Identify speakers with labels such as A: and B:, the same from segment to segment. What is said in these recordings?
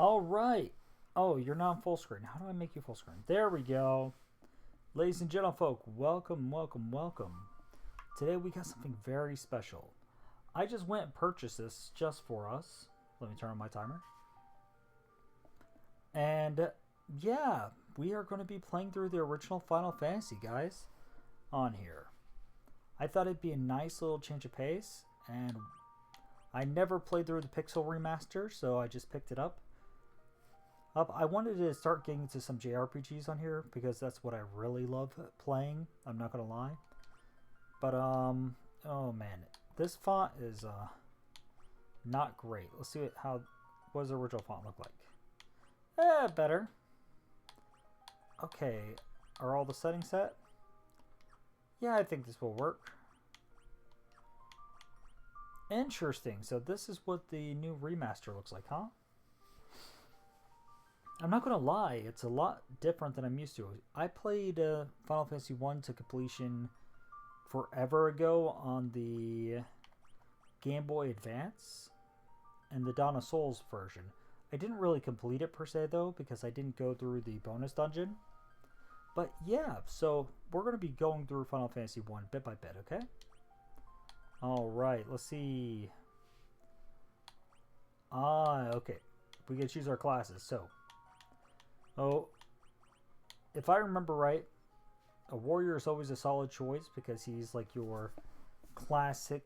A: All right. Oh, you're not full screen. How do I make you full screen? There we go. Ladies and gentlefolk, welcome, welcome, welcome. Today we got something very special. I just went and purchased this just for us. Let me turn on my timer. And yeah, we are going to be playing through the original Final Fantasy, guys, on here. I thought it'd be a nice little change of pace, and I never played through the Pixel Remaster, so I just picked it up. I wanted to start getting into some JRPGs on here because that's what I really love playing. I'm not gonna lie, but oh man, this font is not great. Let's see what does the original font look like? Better. Okay, are all the settings set? Yeah, I think this will work. Interesting. So this is what the new remaster looks like, huh? I'm not gonna lie, it's a lot different than I'm used to. I played Final Fantasy 1 to completion forever ago on the Game Boy Advance and the Dawn of Souls version. I didn't really complete it per se though because I didn't go through the bonus dungeon. But yeah, so we're gonna be going through Final Fantasy 1 bit by bit, okay? Alright, let's see. Okay. We can choose our classes, so if I remember right, a warrior is always a solid choice because he's like your classic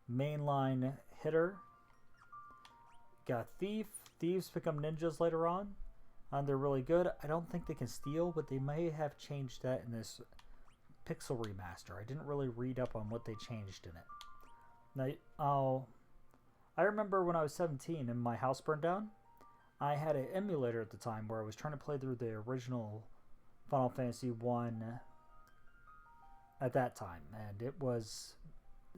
A: mainline hitter. Got thief. Thieves become ninjas later on, and they're really good. I don't think they can steal, but they may have changed that in this Pixel Remaster. I didn't really read up on what they changed in it. Now, I remember when I was 17 and my house burned down. I had an emulator at the time where I was trying to play through the original Final Fantasy 1 at that time, and it was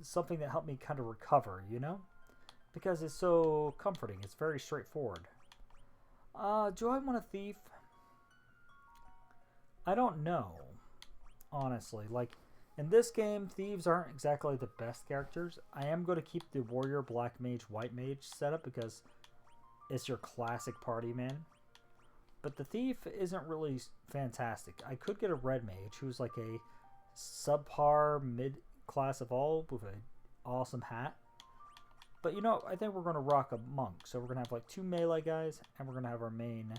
A: something that helped me kind of recover, you know? Because it's so comforting. It's very straightforward. Do I want a thief? I don't know, honestly. Like, in this game, thieves aren't exactly the best characters. I am going to keep the warrior, black mage, white mage setup because it's your classic party man. But the thief isn't really fantastic. I could get a red mage who's like a subpar mid-class of all with an awesome hat. But you know, I think we're going to rock a monk. So we're going to have like 2 melee guys and we're going to have our main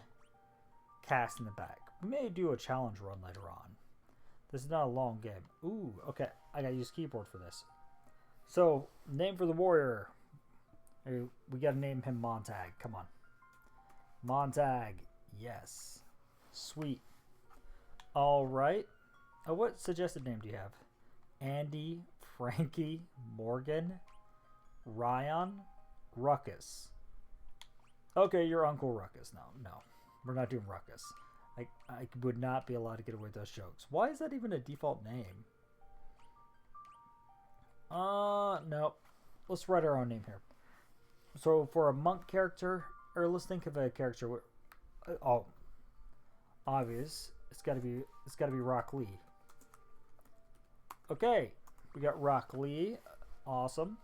A: cast in the back. We may do a challenge run later on. This is not a long game. Ooh, okay. I got to use keyboard for this. So, name for the warrior. We gotta name him Montag. Come on. Montag. Yes. Sweet. Alright. What suggested name do you have? Andy, Frankie, Morgan, Ryan, Ruckus. Okay, you're Uncle Ruckus. No. We're not doing Ruckus. I would not be allowed to get away with those jokes. Why is that even a default name? No. Let's write our own name here. So for a monk character, or let's think of a character. Obvious. It's gotta be Rock Lee. Okay, we got Rock Lee. Awesome.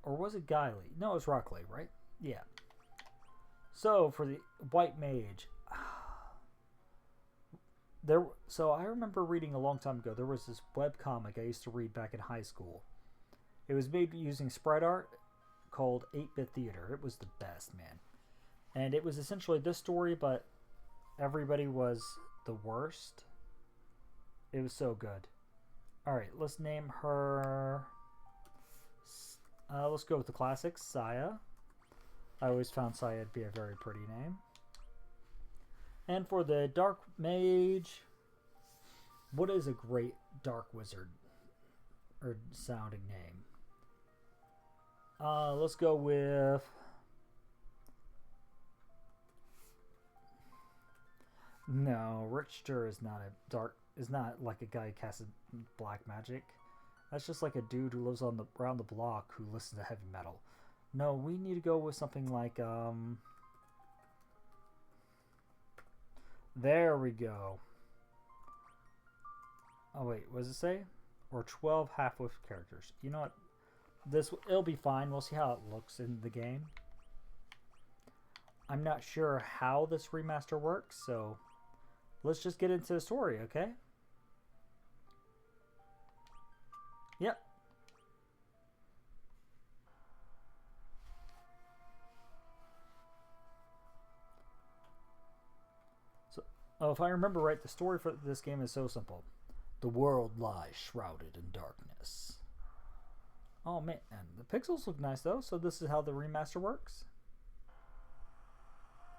A: Or was it Guy Lee? No, it was Rock Lee, right? Yeah. So for the white mage, So I remember reading a long time ago. There was this webcomic I used to read back in high school. It was made using sprite art called 8-Bit Theater. It was the best, man. And it was essentially this story, but everybody was the worst. It was so good. Alright, let's name her... let's go with the classics, Saya. I always found Saya to be a very pretty name. And for the Dark Mage... What is a great Dark Wizard or sounding name? Let's go with... No, Richter is not a dark... Is not like a guy who casts black magic. That's just like a dude who lives around the block who listens to heavy metal. No, we need to go with something like... There we go. Oh wait, what does it say? Or 12 half-wolf characters. You know what? It'll be fine. We'll see how it looks in the game. I'm not sure how this remaster works, so let's just get into the story, okay? Yep. So, oh, if I remember right, the story for this game is so simple. The world lies shrouded in darkness. Oh man, and the pixels look nice though, so this is how the remaster works?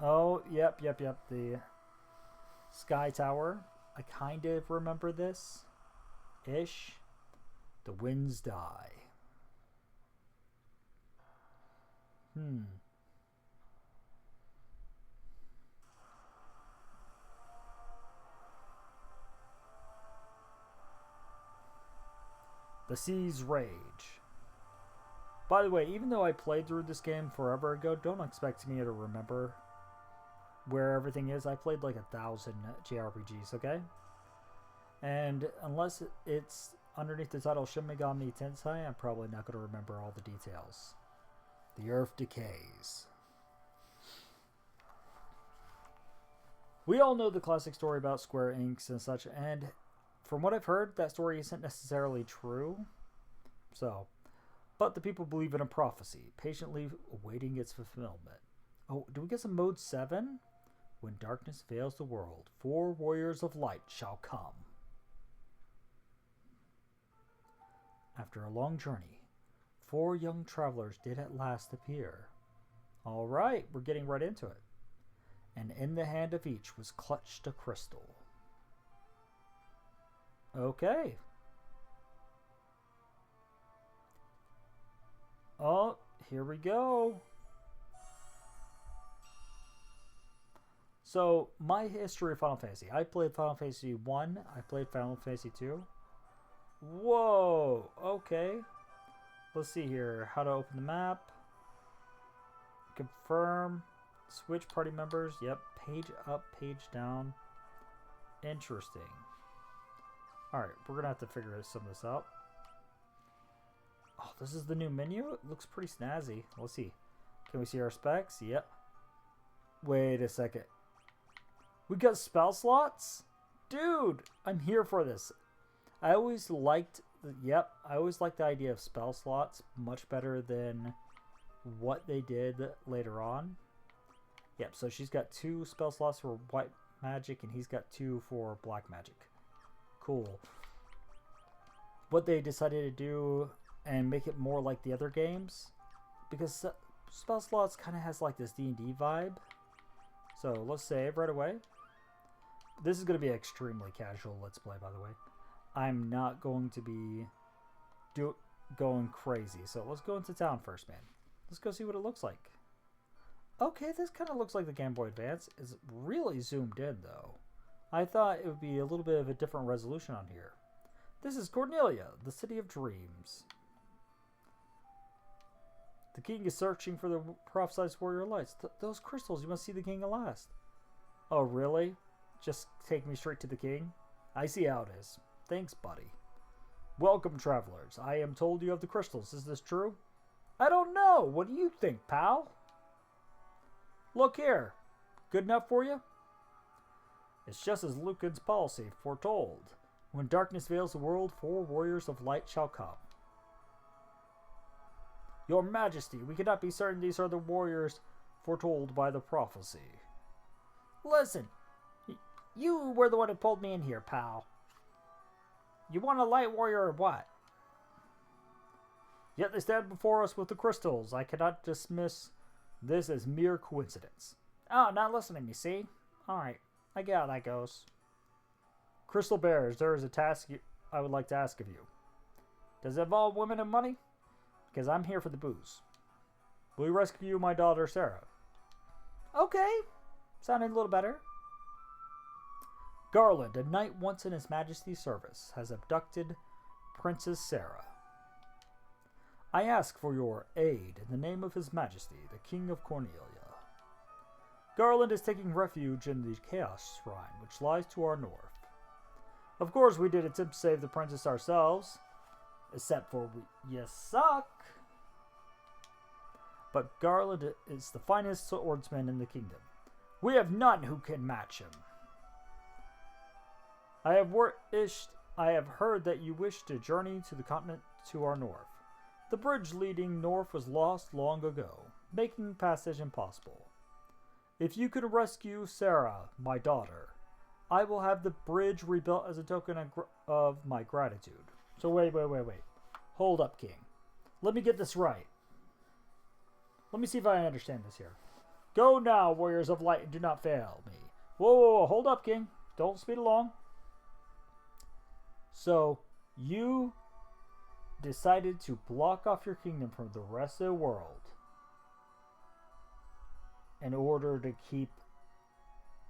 A: Oh, yep. The Sky Tower. I kind of remember this. Ish. The winds die. The seas rage. By the way, even though I played through this game forever ago, don't expect me to remember where everything is. I played like 1,000 JRPGs, okay? And unless it's underneath the title Shin Megami Tensei, I'm probably not going to remember all the details. The earth decays. We all know the classic story about Square Enix and such, and from what I've heard, that story isn't necessarily true. So, but the people believe in a prophecy, patiently awaiting its fulfillment. Oh, do we get some mode 7? When darkness veils the world, 4 warriors of light shall come. After a long journey, 4 young travelers did at last appear. All right, we're getting right into it. And in the hand of each was clutched a crystal. Okay. Oh, here we go. So, my history of Final Fantasy. I played Final Fantasy 1. I played Final Fantasy 2. Whoa. Okay. Let's see here. How to open the map. Confirm. Switch party members. Yep. Page up, page down. Interesting. Alright, we're going to have to figure some of this out. Oh, this is the new menu? It looks pretty snazzy. Let's see. Can we see our specs? Yep. Wait a second. We got spell slots? Dude, I'm here for this. I always liked the idea of spell slots much better than what they did later on. Yep, so she's got 2 spell slots for white magic and he's got 2 for black magic. Cool. What they decided to do and make it more like the other games, because spell slots kind of has like this D&D vibe. So let's save right away. This is going to be extremely casual let's play, by the way. I'm not going to be going crazy. So let's go into town first, man. Let's go see what it looks like. Okay, this kind of looks like the Game Boy Advance. It's really zoomed in, though. I thought it would be a little bit of a different resolution on here. This is Cornelia, the City of Dreams. The king is searching for the prophesied warrior lights. Those crystals, you must see the king at last. Oh, really? Just take me straight to the king? I see how it is. Thanks, buddy. Welcome, travelers. I am told you have the crystals. Is this true? I don't know. What do you think, pal? Look here. Good enough for you? It's just as Lucan's policy foretold. When darkness veils the world, 4 warriors of light shall come. Your Majesty, we cannot be certain these are the warriors foretold by the prophecy. Listen, you were the one who pulled me in here, pal. You want a light warrior or what? Yet they stand before us with the crystals. I cannot dismiss this as mere coincidence. Oh, not listening, you see? Alright, I get how that goes. Crystal Bears, there is a task I would like to ask of you. Does it involve women and money? Because I'm here for the booze. Will you rescue my daughter, Sarah? Okay. Sounding a little better. Garland, a knight once in His Majesty's service, has abducted Princess Sarah. I ask for your aid in the name of His Majesty, the King of Cornelia. Garland is taking refuge in the Chaos Shrine, which lies to our north. Of course, we did attempt to save the princess ourselves. Except for you suck. but Garland is the finest swordsman in the kingdom. We have none who can match him. I have heard that you wish to journey to the continent to our north. The bridge leading north was lost long ago, making passage impossible. If you could rescue Sarah, my daughter, I will have the bridge rebuilt as a token of my gratitude. So wait. Hold up, King. Let me get this right. Let me see if I understand this here. Go now, warriors of light, and do not fail me. Whoa. Hold up, King. Don't speed along. So, you decided to block off your kingdom from the rest of the world in order to keep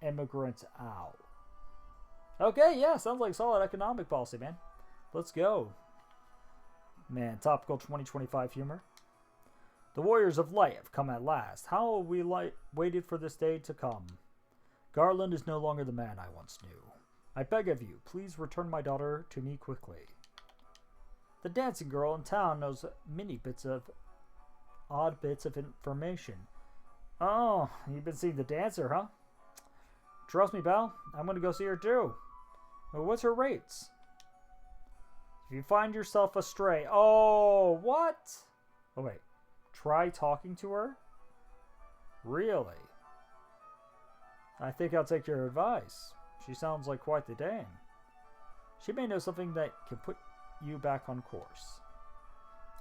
A: immigrants out. Okay, yeah, sounds like solid economic policy, man. Let's go. Man, topical 2025 humor. The warriors of light have come at last. How have we waited for this day to come? Garland is no longer the man I once knew. I beg of you, please return my daughter to me quickly. The dancing girl in town knows many odd bits of information. Oh, you've been seeing the dancer, huh? Trust me, pal. I'm going to go see her too. Well, what's her rates? If you find yourself astray... Oh, what? Oh, wait. Try talking to her? Really? I think I'll take your advice. She sounds like quite the dame. She may know something that can put you back on course.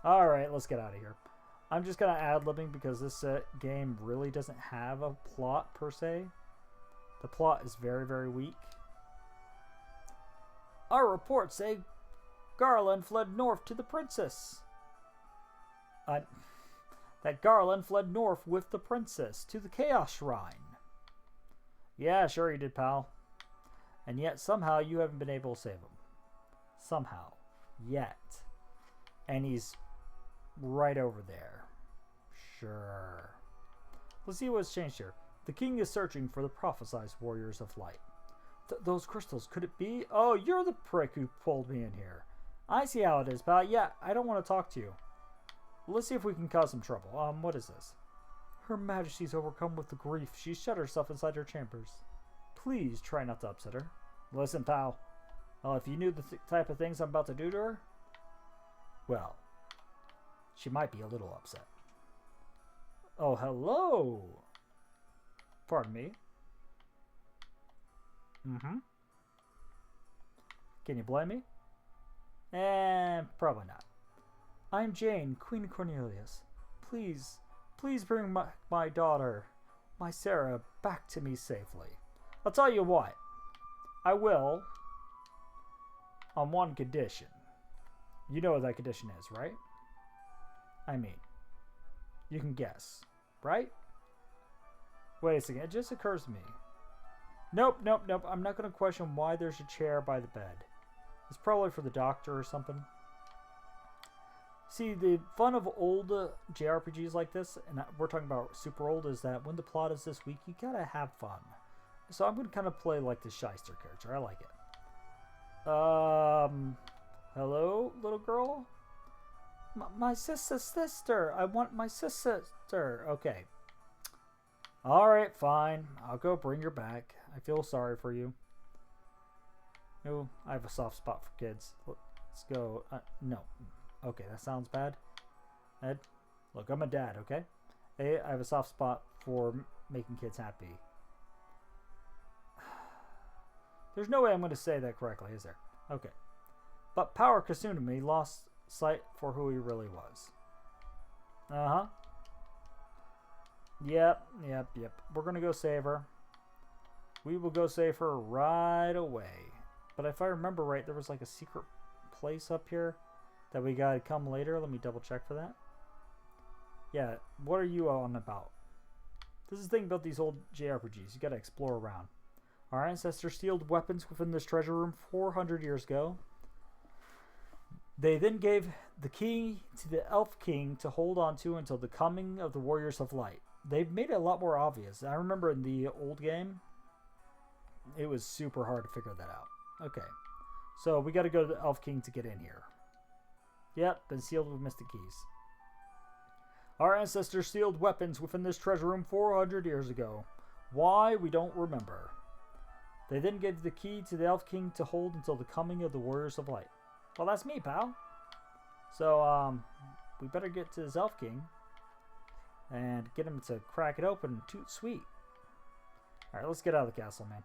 A: Alright, let's get out of here. I'm just going to ad-libbing because this game really doesn't have a plot per se. The plot is very, very weak. Our reports say Garland fled north to the princess. That Garland fled north with the princess to the Chaos Shrine. Yeah, sure you did, pal. And yet somehow you haven't been able to save him. Somehow. Yet. And he's right over there. Sure. Let's see what's changed here. The king is searching for the prophesized warriors of light. Those crystals, could it be? Oh, you're the prick who pulled me in here. I see how it is, pal. Yeah, I don't want to talk to you. Let's see if we can cause some trouble. What is this? Her Majesty's overcome with the grief. She shut herself inside her chambers. Please try not to upset her. Listen, pal. Well, if you knew the type of things I'm about to do to her, well, she might be a little upset. Oh, hello. Pardon me. Can you blame me? Probably not. I'm Jane, Queen Cornelius. Please bring my daughter, my Sarah, back to me safely. I'll tell you what. I will, on one condition. You know what that condition is, right? I mean, you can guess, right? Wait a second, it just occurs to me. Nope. I'm not going to question why there's a chair by the bed. It's probably for the doctor or something. See, the fun of old JRPGs like this, and we're talking about super old, is that when the plot is this weak, you gotta have fun. So I'm going to kind of play like the shyster character. I like it. Hello, little girl? My sister. I want my sister. Okay. Alright, fine. I'll go bring her back. I feel sorry for you. Oh, I have a soft spot for kids. Let's go. No. Okay, that sounds bad. Ed, look, I'm a dad, okay? Hey, I have a soft spot for making kids happy. There's no way I'm going to say that correctly, is there? Okay. But Power Kasumi lost sight for who he really was. Uh-huh. Yep. We're going to go save her. We will go save her right away. But if I remember right, there was like a secret place up here that we gotta come later. Let me double check for that. Yeah, what are you on about? This is the thing about these old JRPGs. You gotta explore around. Our ancestors sealed weapons within this treasure room 400 years ago. They then gave the key to the Elf King to hold on to until the coming of the Warriors of Light. They've made it a lot more obvious. I remember in the old game, it was super hard to figure that out. Okay, so we got to go to the Elf King to get in here. Yep, been sealed with mystic keys. Our ancestors sealed weapons within this treasure room 400 years ago. Why, we don't remember. They then gave the key to the Elf King to hold until the coming of the Warriors of Light. Well, that's me, pal. So, we better get to this Elf King and get him to crack it open. Toot sweet. Alright, let's get out of the castle, man.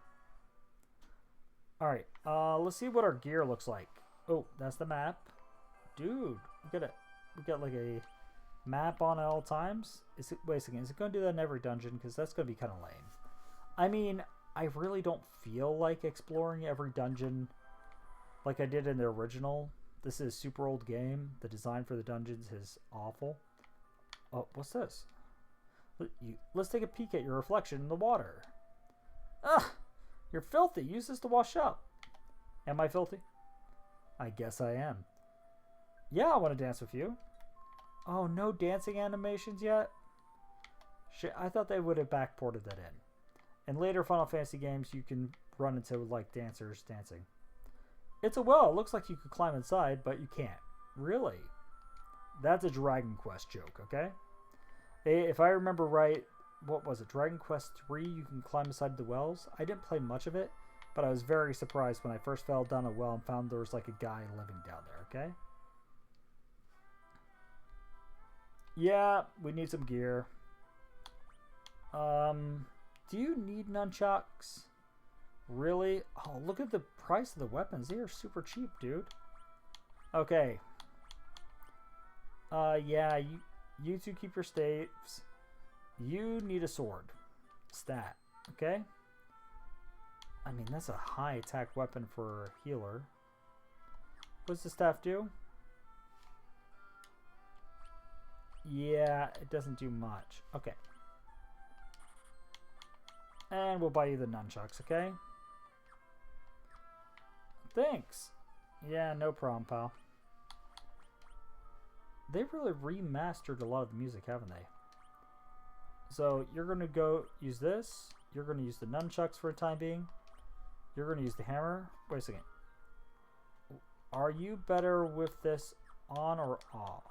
A: Alright, let's see what our gear looks like. Oh, that's the map. Dude, we got like a map on at all times. Wait a second, is it going to do that in every dungeon? Because that's going to be kind of lame. I mean, I really don't feel like exploring every dungeon like I did in the original. This is a super old game. The design for the dungeons is awful. Oh, what's this? Let's take a peek at your reflection in the water. Ugh! You're filthy. Use this to wash up. Am I filthy? I guess I am. Yeah, I want to dance with you. Oh, no dancing animations yet? Shit, I thought they would have backported that in. In later Final Fantasy games, you can run into, like, dancers dancing. It's a well. It looks like you could climb inside, but you can't. Really? That's a Dragon Quest joke, okay? If I remember right, what was it? Dragon Quest 3, you can climb inside the wells. I didn't play much of it, but I was very surprised when I first fell down a well and found there was like a guy living down there, okay? Yeah, we need some gear. Do you need nunchucks? Really? Oh, look at the price of the weapons. They are super cheap, dude. Okay. Yeah, you two keep your staves. You need a sword. Stat. Okay? I mean, that's a high attack weapon for a healer. What does the staff do? Yeah, it doesn't do much. Okay. And we'll buy you the nunchucks, okay? Thanks. Yeah, no problem, pal. They've really remastered a lot of the music, haven't they? So you're going to go use this. You're going to use the nunchucks for the time being. You're going to use the hammer. Wait a second. Are you better with this on or off?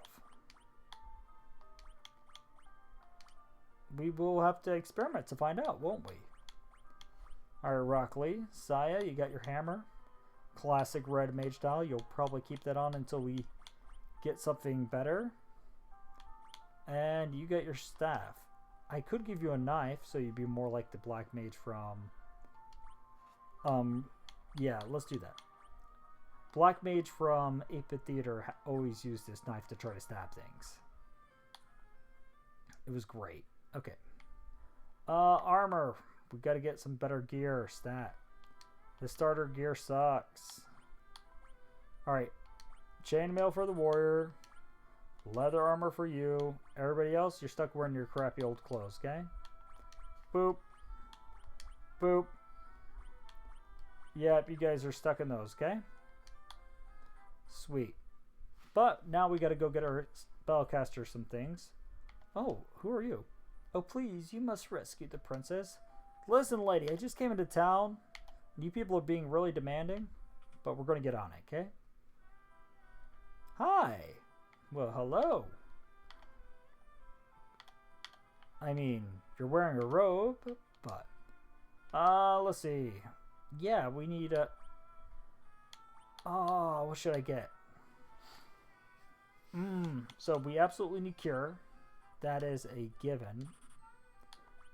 A: We will have to experiment to find out, won't we? Alright, Rock Lee. Saya, you got your hammer. Classic red mage style. You'll probably keep that on until we get something better. And you got your staff. I could give you a knife so you'd be more like the black mage from... yeah, let's do that. Black mage from 8-Bit Theater always used this knife to try to stab things. It was great. Okay. Armor. We got to get some better gear. Stat. The starter gear sucks. Alright. Chainmail for the warrior. Leather armor for you. Everybody else, you're stuck wearing your crappy old clothes, okay? Boop. Boop. Yep, you guys are stuck in those, okay? Sweet. But now we got to go get our spellcaster some things. Oh, who are you? Oh, please, you must rescue the princess. Listen, lady, I just came into town. You people are being really demanding, but we're going to get on it, okay? Hi. Well, hello. I mean, you're wearing a robe, but... let's see. Yeah, we need a... Oh, what should I get? So we absolutely need cure. That is a given.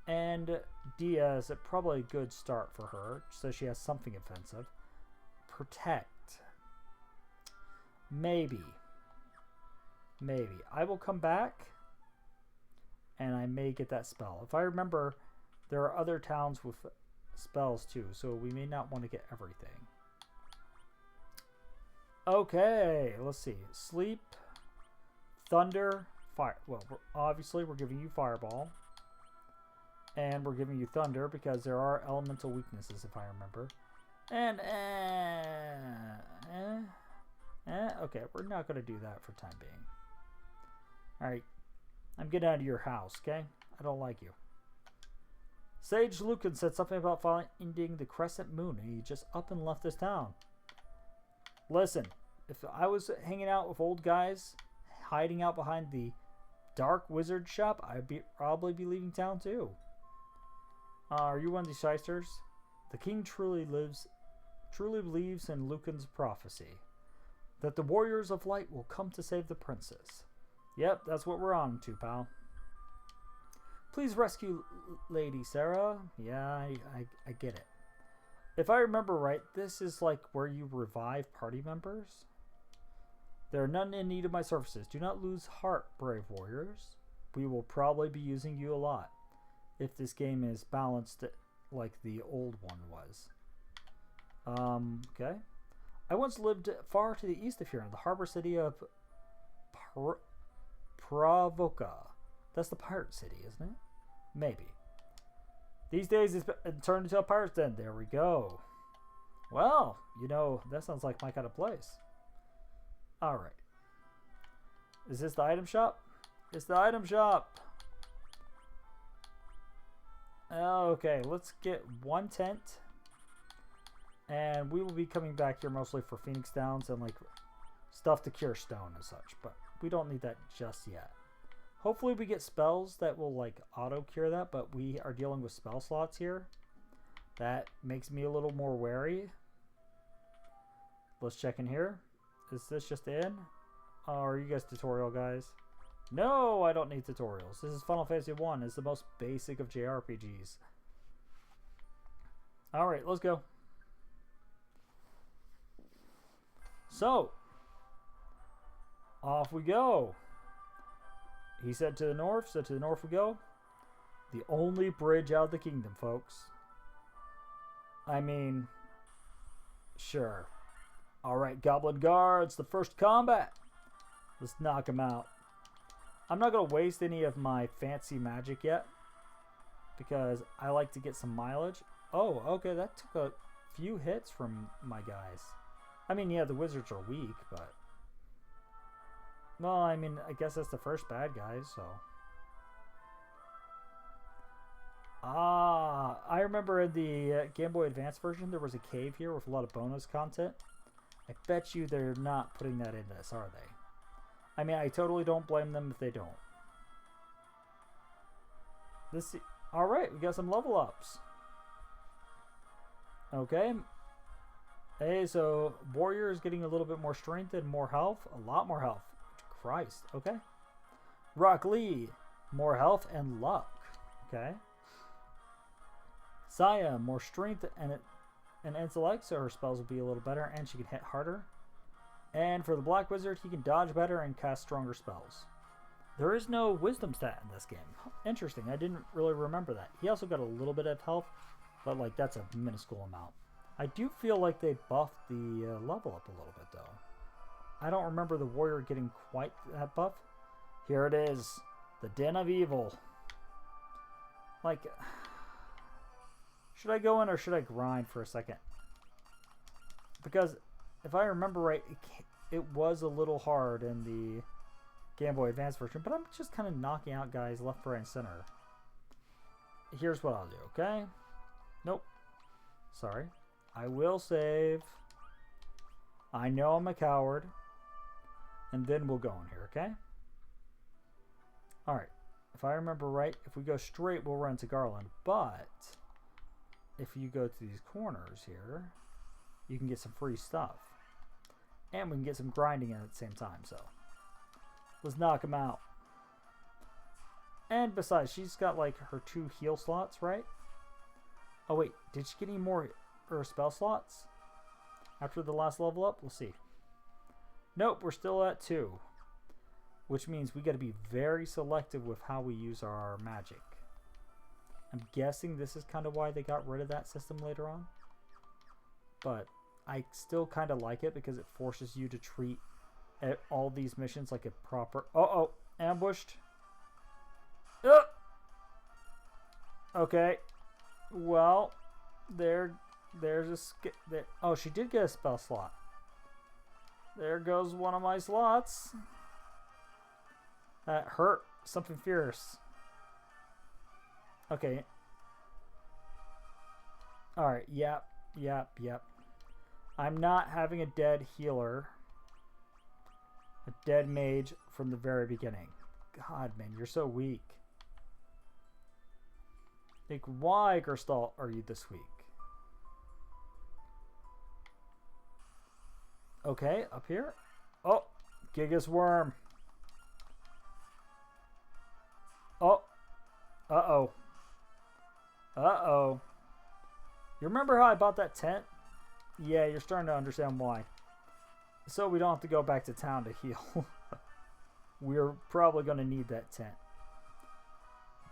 A: And Dia is probably a good start for her, so she has something offensive. Protect. Maybe. Maybe. I will come back, and I may get that spell. If I remember, there are other towns with spells too, so we may not want to get everything. Okay, let's see. Sleep, thunder, fire. Well, obviously we're giving you fireball. And we're giving you thunder because there are elemental weaknesses, if I remember. And, okay, we're not going to do that for time being. Alright, I'm getting out of your house, okay? I don't like you. Sage Lucan said something about finding the crescent moon, and he just up and left this town. Listen, if I was hanging out with old guys, hiding out behind the dark wizard shop, probably be leaving town too. Are you one of these shysters? The king truly believes in Lucan's prophecy, that the warriors of light will come to save the princess. Yep, that's what we're on to, pal. Please rescue Lady Sarah. Yeah, I get it. If I remember right, this is like where you revive party members. There are none in need of my services. Do not lose heart, brave warriors. We will probably be using you a lot, if this game is balanced like the old one was. Okay. I once lived far to the east of here in the harbor city of Pravoka. That's the pirate city, isn't it? Maybe. These days it's turned into a pirate's den. There we go. Well, you know, that sounds like my kind of place. Alright. Is this the item shop? It's the item shop. Okay, let's get one tent. And we will be coming back here mostly for Phoenix Downs and like stuff to cure stone and such. But we don't need that just yet. Hopefully we get spells that will like auto cure that. But we are dealing with spell slots here. That makes me a little more wary. Let's check in here. Is this just in? Or are you guys tutorial guys? No, I don't need tutorials. This is Final Fantasy 1. It's the most basic of JRPGs. Alright, let's go. So, off we go. He said to the north, so to the north we go. The only bridge out of the kingdom, folks. I mean, sure. Alright, Goblin Guards, the first combat. Let's knock them out. I'm not going to waste any of my fancy magic yet, because I like to get some mileage. Oh, okay, that took a few hits from my guys. I mean, yeah, the wizards are weak, but... Well, I mean, I guess that's the first bad guys, so... I remember in the Game Boy Advance version, there was a cave here with a lot of bonus content. I bet you they're not putting that in this, are they? I mean, I totally don't blame them if they don't. Alright, we got some level ups. Okay. Hey, so warrior is getting a little bit more strength and more health. A lot more health. Christ. Okay. Rock Lee. More health and luck. Okay. Saya. More strength and intellect, so her spells will be a little better and she can hit harder. And for the Black Wizard, he can dodge better and cast stronger spells. There is no wisdom stat in this game. Interesting. I didn't really remember that. He also got a little bit of health, but like that's a minuscule amount. I do feel like they buffed the level up a little bit, though. I don't remember the warrior getting quite that buff. Here it is. The Den of Evil. Like, should I go in or should I grind for a second? Because if I remember right, it was a little hard in the Game Boy Advance version, but I'm just kind of knocking out guys left, right, and center. Here's what I'll do, okay? Nope. Sorry. I will save. I know I'm a coward. And then we'll go in here, okay? Alright. If I remember right, if we go straight, we'll run to Garland. But if you go to these corners here, you can get some free stuff. And we can get some grinding in at the same time, so. Let's knock him out. And besides, she's got like her 2 heal slots, right? Oh wait, did she get any more spell slots? After the last level up? We'll see. Nope, we're still at 2. Which means we got to be very selective with how we use our magic. I'm guessing this is kind of why they got rid of that system later on. But I still kind of like it because it forces you to treat all these missions like a proper... Uh-oh, ambushed. Okay. Well, there's a... Oh, she did get a spell slot. There goes one of my slots. That hurt something fierce. Okay. Alright, yep. I'm not having a dead healer. A dead mage from the very beginning. God, man, you're so weak. Like, why, Gerstal, are you this weak? Okay, up here. Oh, Gigas Worm. Oh. Uh-oh. Uh-oh. You remember how I bought that tent? Yeah, you're starting to understand why. So we don't have to go back to town to heal. We're probably going to need that tent.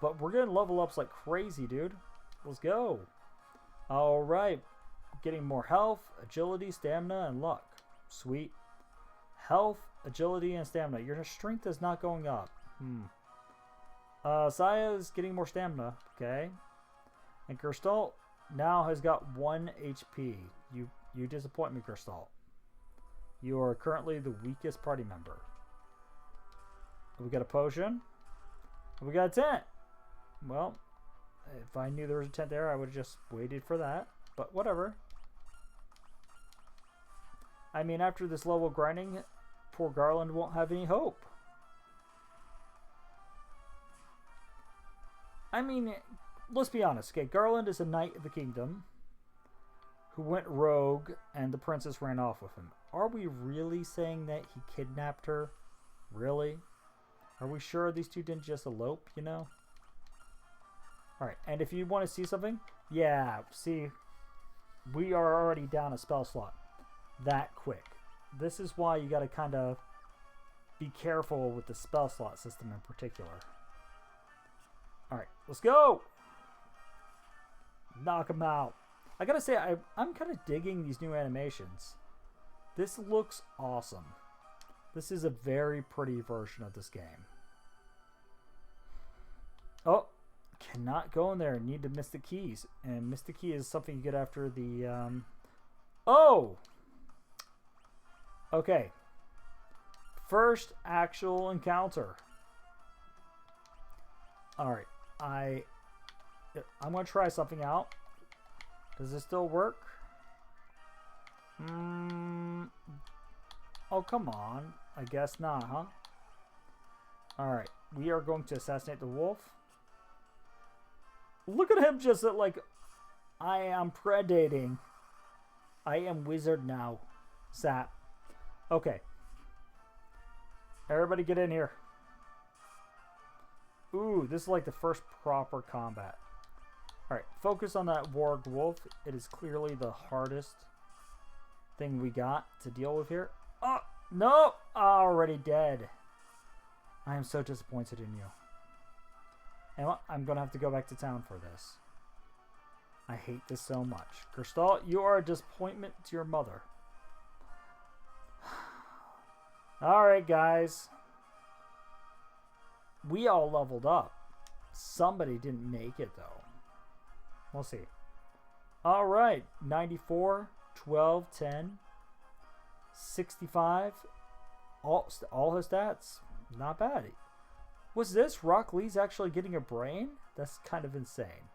A: But we're getting level ups like crazy, dude. Let's go. Alright. Getting more health, agility, stamina, and luck. Sweet. Health, agility, and stamina. Your strength is not going up. Saya is getting more stamina. Okay. And Gerstal now has got 1 HP. You disappoint me, Gerstal. You are currently the weakest party member. We got a potion. We got a tent. Well, if I knew there was a tent there, I would have just waited for that. But whatever. I mean, after this level grinding, poor Garland won't have any hope. I mean, let's be honest. Okay, Garland is a knight of the kingdom who went rogue and the princess ran off with him. Are we really saying that he kidnapped her? Really? Are we sure these two didn't just elope, you know? Alright, and if you want to see something, yeah, see, we are already down a spell slot that quick. This is why you got to kind of be careful with the spell slot system in particular. Alright, let's go! Knock him out. I gotta say, I'm kind of digging these new animations. This looks awesome. This is a very pretty version of this game. Oh, cannot go in there. Need the Mystic Keys. And Mystic Key is something you get after the... Oh! Okay. First actual encounter. Alright. I'm going to try something out. Does this still work? Oh, come on. I guess not, huh? Alright. We are going to assassinate the wolf. Look at him just like... I am predating. I am wizard now. Sap. Okay. Everybody get in here. Ooh, this is like the first proper combat. Alright, focus on that warg wolf. It is clearly the hardest thing we got to deal with here. Oh, no! Already dead. I am so disappointed in you. And I'm going to have to go back to town for this. I hate this so much. Gerstal, you are a disappointment to your mother. Alright, guys. We all leveled up. Somebody didn't make it, though. We'll see. Alright. 94, 12, 10, 65. All his stats. Not bad. Was this? Rock Lee's actually getting a brain? That's kind of insane.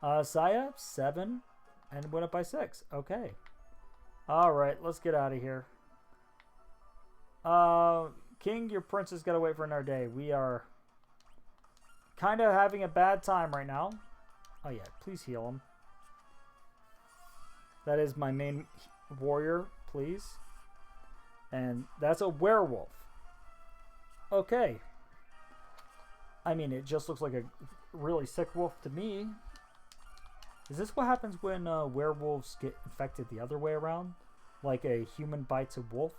A: Saya, 7. And went up by 6. Okay. Alright, let's get out of here. King, your princess got to wait for another day. We are kind of having a bad time right now. Oh yeah, please heal him. That is my main warrior, please. And that's a werewolf. Okay. I mean, it just looks like a really sick wolf to me. Is this what happens when werewolves get infected the other way around? Like a human bites a wolf?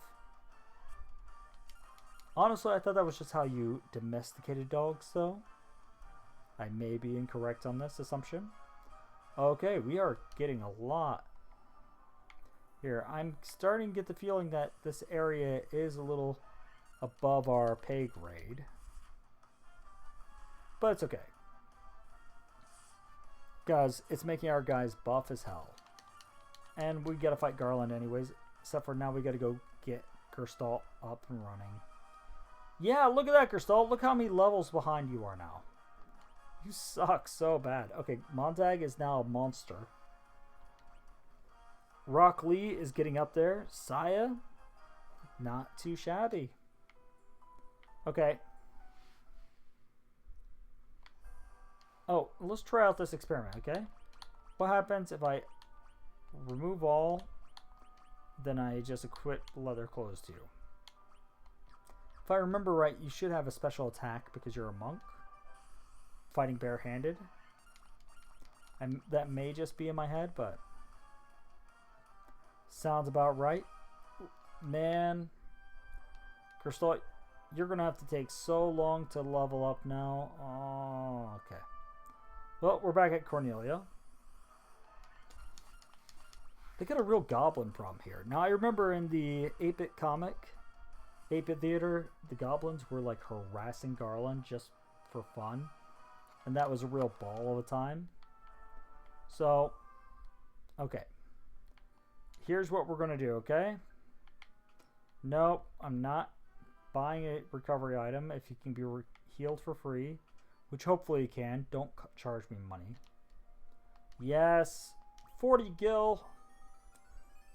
A: Honestly, I thought that was just how you domesticated dogs, though. I may be incorrect on this assumption. Okay, we are getting a lot. Here, I'm starting to get the feeling that this area is a little above our pay grade. But it's okay. Because it's making our guys buff as hell. And we gotta fight Garland anyways. Except for now we gotta go get Gerstal up and running. Yeah, look at that, Gerstal. Look how many levels behind you are now. You suck so bad. Okay, Montag is now a monster. Rock Lee is getting up there. Saya, not too shabby. Okay, Oh, let's try out this experiment, okay? What happens if I remove all, then I just equip leather clothes to you? If I remember right, you should have a special attack because you're a monk. Fighting barehanded. And that may just be in my head, but sounds about right. Man, Crystal, you're going to have to take so long to level up now. Oh, okay. Well, we're back at Cornelia. They got a real goblin problem here. Now, I remember in the 8-bit comic, 8-bit theater, the goblins were like harassing Garland just for fun. And that was a real ball of a time. So, okay. Here's what we're going to do, okay? Nope, I'm not buying a recovery item if you can be healed for free. Which hopefully you can. Don't charge me money. Yes. 40 gil.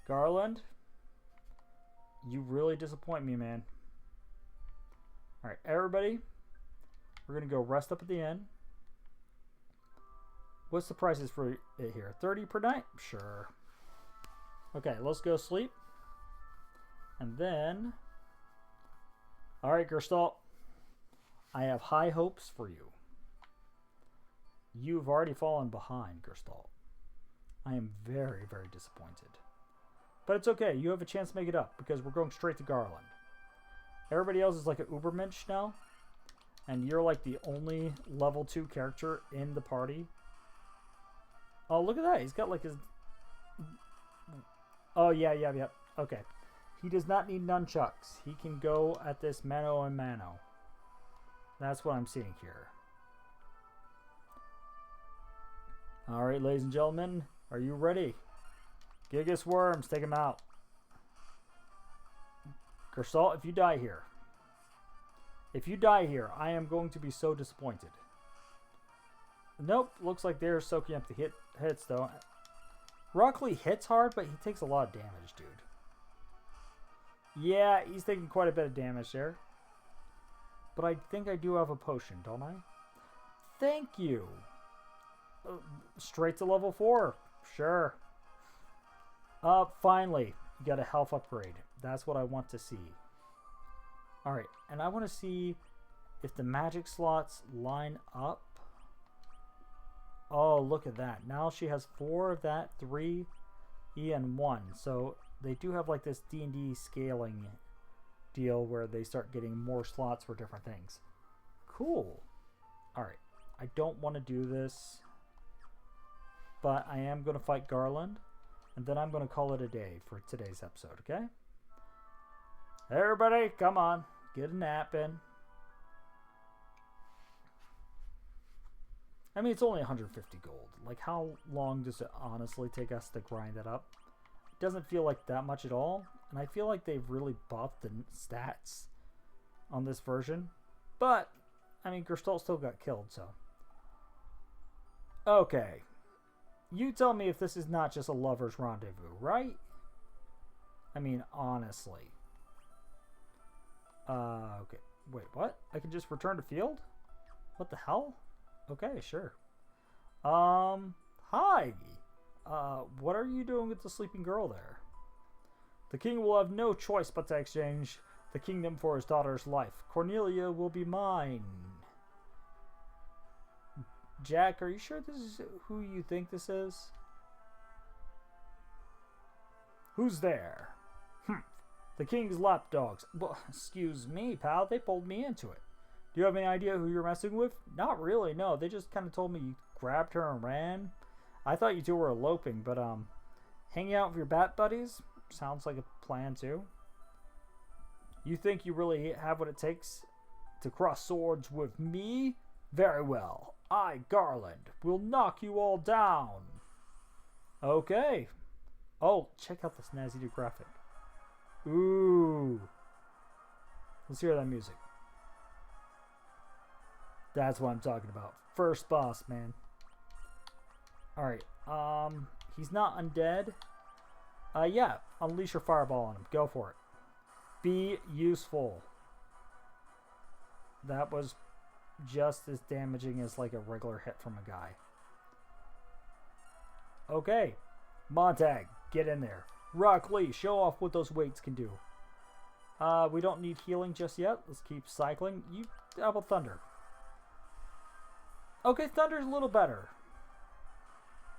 A: Garland. You really disappoint me, man. Alright, everybody. We're going to go rest up at the inn. What's the prices for it here? 30 per night? Sure. Okay, let's go sleep. And then... Alright, Gerstalt. I have high hopes for you. You've already fallen behind, Gerstalt. I am very, very disappointed. But it's okay. You have a chance to make it up because we're going straight to Garland. Everybody else is like an Ubermensch now. And you're like the only level 2 character in the party. Oh, look at that. He's got like his... Oh, yeah. Okay. He does not need nunchucks. He can go at this mano a mano. That's what I'm seeing here. Alright, ladies and gentlemen. Are you ready? Gigas worms, take him out. Gerstalt, if you die here. If you die here, I am going to be so disappointed. Nope, looks like they're soaking up the hits though. Rockley hits hard, but he takes a lot of damage, dude. Yeah, he's taking quite a bit of damage there. But I think I do have a potion, don't I? Thank you. Straight to level 4. Sure. Finally, you got a health upgrade. That's what I want to see. Alright, and I want to see if the magic slots line up. Oh, look at that. Now she has 4 of that, 3, and 1. So they do have like this D&D scaling deal where they start getting more slots for different things. Cool. Alright, I don't want to do this. But I am going to fight Garland. And then I'm going to call it a day for today's episode, okay? Everybody, come on. Get a nap in. I mean, it's only 150 gold. Like, how long does it honestly take us to grind that up? It doesn't feel like that much at all. And I feel like they've really buffed the stats on this version. But, I mean, Gerstalt still got killed, so. Okay. You tell me if this is not just a lover's rendezvous, right? I mean, honestly. Okay. Wait, what? I can just return to field? What the hell? Okay, sure. Hi. What are you doing with the sleeping girl there? The king will have no choice but to exchange the kingdom for his daughter's life. Cornelia will be mine. Jack, are you sure this is who you think this is? Who's there? The king's lapdogs. Well, excuse me, pal. They pulled me into it. Do you have any idea who you're messing with? Not really, no. They just kind of told me you grabbed her and ran. I thought you two were eloping, but hanging out with your bat buddies sounds like a plan too. You think you really have what it takes to cross swords with me? Very well. I, Garland, will knock you all down. Okay. Oh, check out this snazzy new graphic. Ooh. Let's hear that music. That's what I'm talking about. First boss, man. Alright. He's not undead. Yeah. Unleash your fireball on him. Go for it. Be useful. That was just as damaging as like a regular hit from a guy. Okay, Montag, get in there. Rock Lee, show off what those weights can do. We don't need healing just yet. Let's keep cycling. How about Thunder? Okay, Thunder's a little better.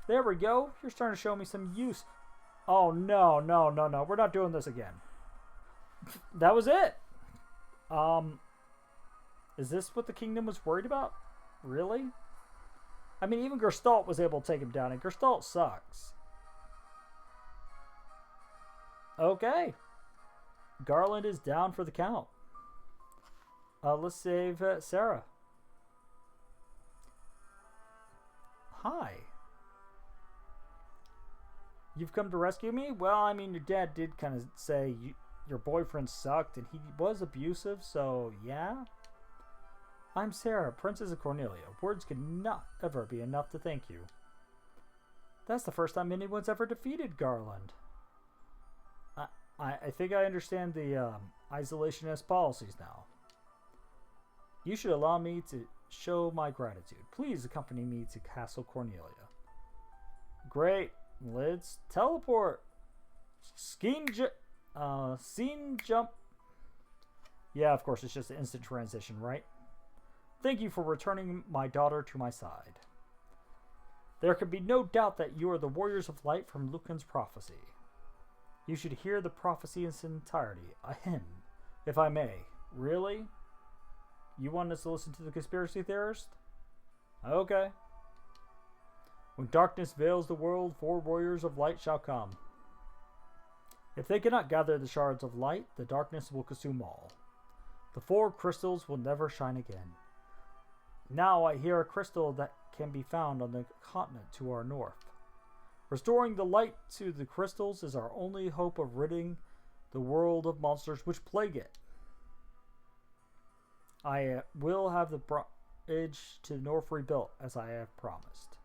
A: There we go. You're starting to show me some use. Oh, no. We're not doing this again. That was it. Is this what the kingdom was worried about? Really? I mean, even Gestalt was able to take him down, and Gestalt sucks. Okay. Garland is down for the count. Let's save Sarah. Hi. You've come to rescue me? Well, I mean, your dad did kind of say your boyfriend sucked, and he was abusive, so yeah. I'm Sarah, Princess of Cornelia. Words could not ever be enough to thank you. That's the first time anyone's ever defeated Garland. I think I understand the isolationist policies now. You should allow me to show my gratitude. Please accompany me to Castle Cornelia. Great. Let's teleport. Scene jump. Yeah, of course, it's just an instant transition, right? Thank you for returning my daughter to my side. There can be no doubt that you are the warriors of light from Lucan's prophecy. You should hear the prophecy in its entirety. A hymn, if I may. Really? You want us to listen to the conspiracy theorist? Okay. When darkness veils the world, 4 warriors of light shall come. If they cannot gather the shards of light, the darkness will consume all. The 4 crystals will never shine again. Now I hear a crystal that can be found on the continent to our north. Restoring the light to the crystals is our only hope of ridding the world of monsters which plague it. I will have the bridge to the north rebuilt, as I have promised.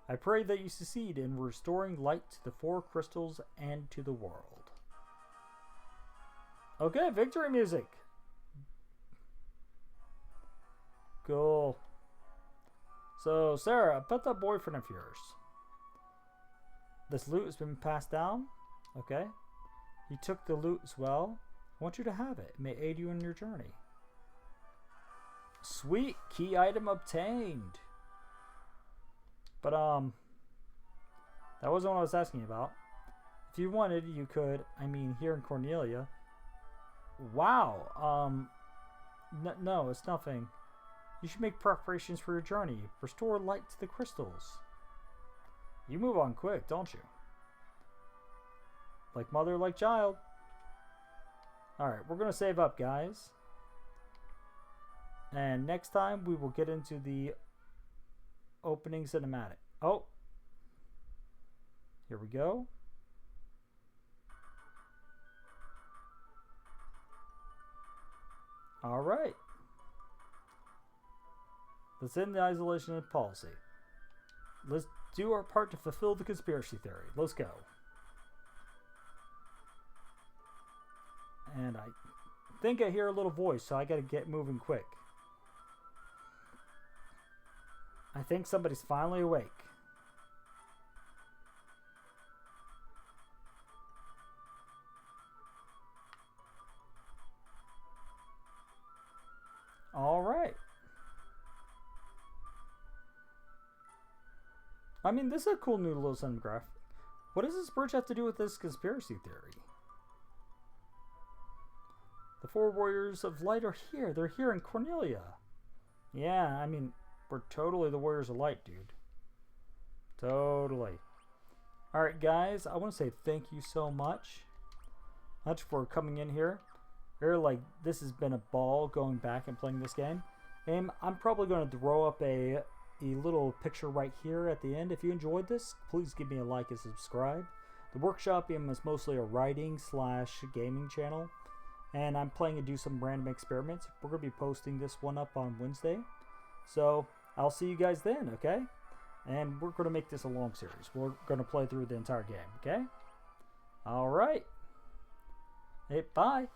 A: I pray that you succeed in restoring light to the 4 crystals and to the world. Okay, victory music. Cool. So, Sarah, about that boyfriend of yours. This loot has been passed down. Okay. He took the loot as well. I want you to have it. It may aid you in your journey. Sweet. Key item obtained. But, that wasn't what I was asking about. If you wanted, you could. I mean, here in Cornelia. Wow. No, it's nothing. You should make preparations for your journey. Restore light to the crystals. You move on quick, don't you? Like mother, like child. Alright, we're going to save up, guys. And next time, we will get into the opening cinematic. Oh. Here we go. Alright. Let's end the isolation policy. Let's do our part to fulfill the conspiracy theory. Let's go. And I think I hear a little voice, so I gotta get moving quick. I think somebody's finally awake. Alright. I mean, this is a cool new little cinematograph. What does this bridge have to do with this conspiracy theory? The 4 warriors of light are here. They're here in Cornelia. Yeah, I mean, we're totally the warriors of light, dude. Totally. Alright, guys, I want to say thank you so much for coming in here. This has been a ball going back and playing this game. And I'm probably going to throw up a little picture right here at the end. If you enjoyed this, please give me a like and subscribe. The workshop is mostly a writing / gaming channel, and I'm planning to do some random experiments. We're going to be posting this one up on Wednesday, so I'll see you guys then, okay? And we're going to make this a long series. We're going to play through the entire game, okay? Alright. Hey, bye.